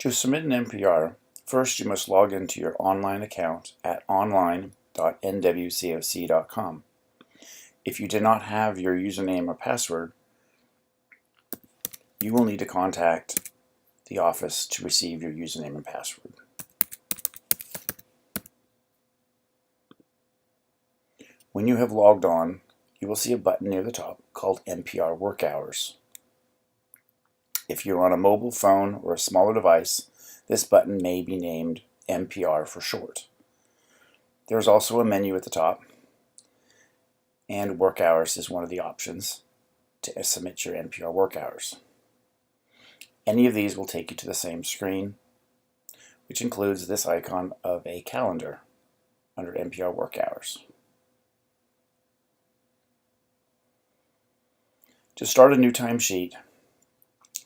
To submit an MPR, first you must log into your online account at online.nwcoc.com. If you do not have your username or password, you will need to contact the office to receive your username and password. When you have logged on, you will see a button near the top called MPR Work Hours. If you're on a mobile phone or a smaller device, this button may be named MPR for short. There's also a menu at the top, and work hours is one of the options to submit your MPR work hours. Any of these will take you to the same screen, which includes this icon of a calendar under MPR work hours. To start a new timesheet,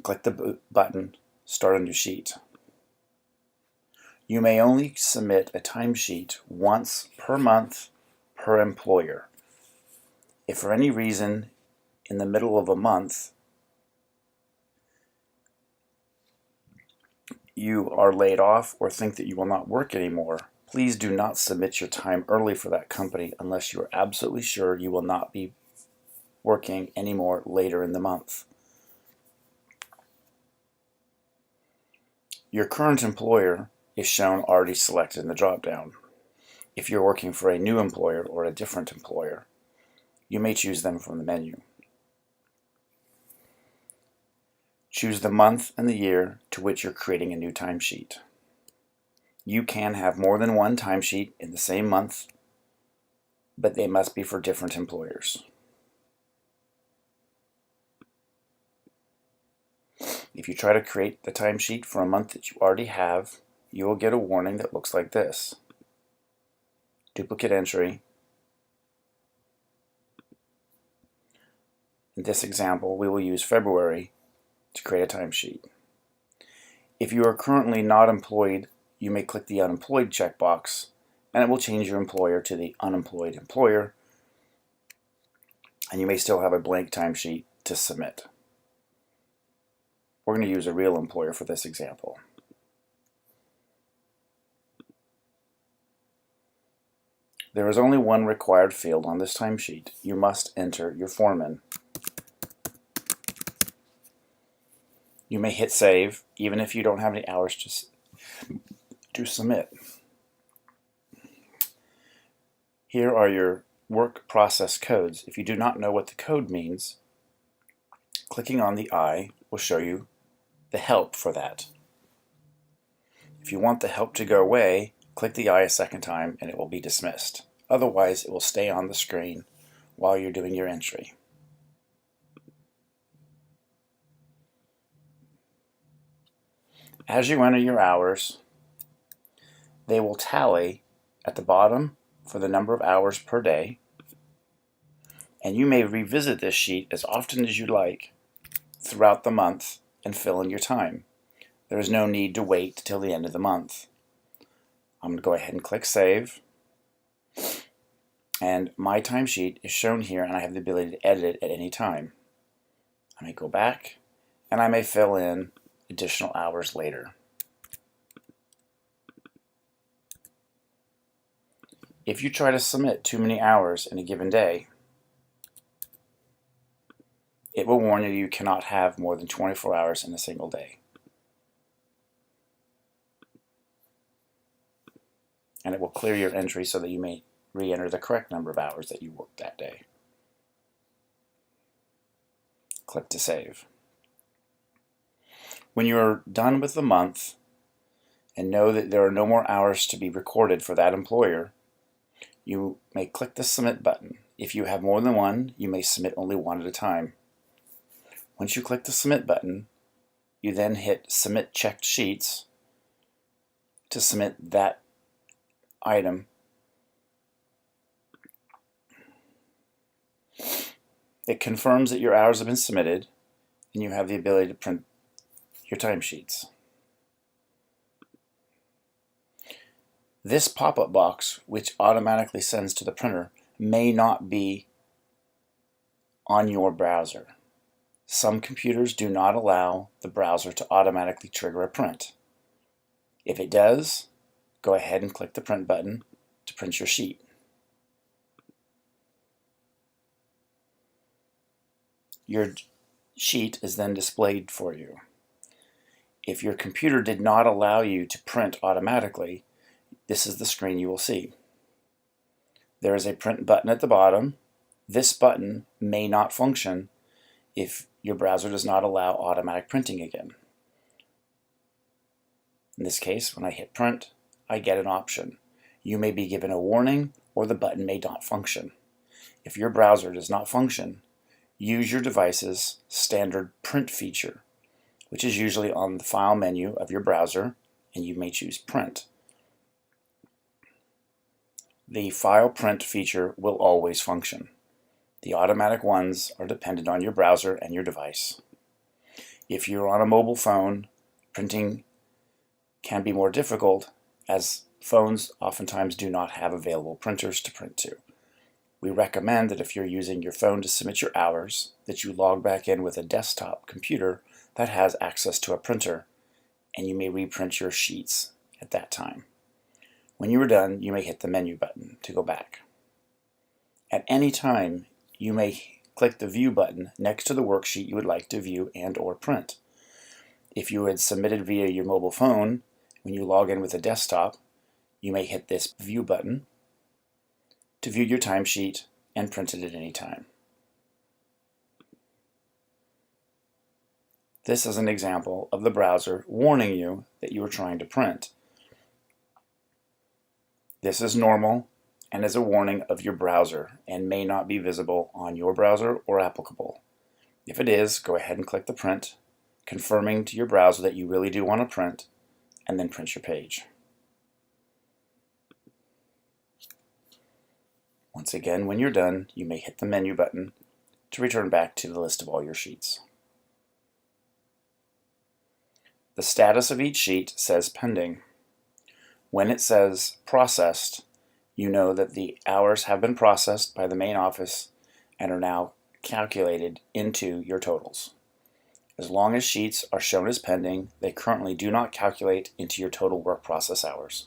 click the button Start a New Sheet. You may only submit a timesheet once per month per employer. If for any reason in the middle of a month you are laid off or think that you will not work anymore, please do not submit your time early for that company unless you are absolutely sure you will not be working anymore later in the month. Your current employer is shown already selected in the drop-down. If you're working for a new employer or a different employer, you may choose them from the menu. Choose the month and the year to which you're creating a new timesheet. You can have more than one timesheet in the same month, but they must be for different employers. If you try to create the timesheet for a month that you already have, you will get a warning that looks like this. Duplicate entry. In this example, we will use February to create a timesheet. If you are currently not employed, you may click the Unemployed checkbox, and it will change your employer to the Unemployed Employer, and you may still have a blank timesheet to submit. We're going to use a real employer for this example. There is only one required field on this timesheet. You must enter your foreman. You may hit save even if you don't have any hours to submit. Here are your work process codes. If you do not know what the code means, clicking on the I will show you the help for that. If you want the help to go away, click the I a second time and it will be dismissed. Otherwise, it will stay on the screen while you're doing your entry. As you enter your hours, they will tally at the bottom for the number of hours per day, and you may revisit this sheet as often as you like throughout the month and fill in your time. There is no need to wait till the end of the month. I'm going to go ahead and click Save, and my timesheet is shown here, and I have the ability to edit it at any time. I may go back, and I may fill in additional hours later. If you try to submit too many hours in a given day, it will warn you you cannot have more than 24 hours in a single day. And it will clear your entry so that you may re-enter the correct number of hours that you worked that day. Click to save. When you are done with the month and know that there are no more hours to be recorded for that employer, you may click the Submit button. If you have more than one, you may submit only one at a time. Once you click the Submit button, you then hit Submit Checked Sheets to submit that item. It confirms that your hours have been submitted, and you have the ability to print your timesheets. This pop-up box, which automatically sends to the printer, may not be on your browser. Some computers do not allow the browser to automatically trigger a print. If it does, go ahead and click the print button to print your sheet. Your sheet is then displayed for you. If your computer did not allow you to print automatically, this is the screen you will see. There is a print button at the bottom. This button may not function if your browser does not allow automatic printing again. In this case, when I hit print, I get an option. You may be given a warning, or the button may not function. If your browser does not function, use your device's standard print feature, which is usually on the file menu of your browser, and you may choose print. The file print feature will always function. The automatic ones are dependent on your browser and your device. If you're on a mobile phone, printing can be more difficult, as phones oftentimes do not have available printers to print to. We recommend that if you're using your phone to submit your hours, that you log back in with a desktop computer that has access to a printer, and you may reprint your sheets at that time. When you are done, you may hit the menu button to go back. At any time, you may click the View button next to the worksheet you would like to view and/or print. If you had submitted via your mobile phone, when you log in with a desktop, you may hit this View button to view your timesheet and print it at any time. This is an example of the browser warning you that you are trying to print. This is normal and is a warning of your browser and may not be visible on your browser or applicable. If it is, go ahead and click the print, confirming to your browser that you really do want to print, and then print your page. Once again, when you're done, you may hit the menu button to return back to the list of all your sheets. The status of each sheet says pending. When it says processed, you know that the hours have been processed by the main office and are now calculated into your totals. As long as sheets are shown as pending, they currently do not calculate into your total work process hours.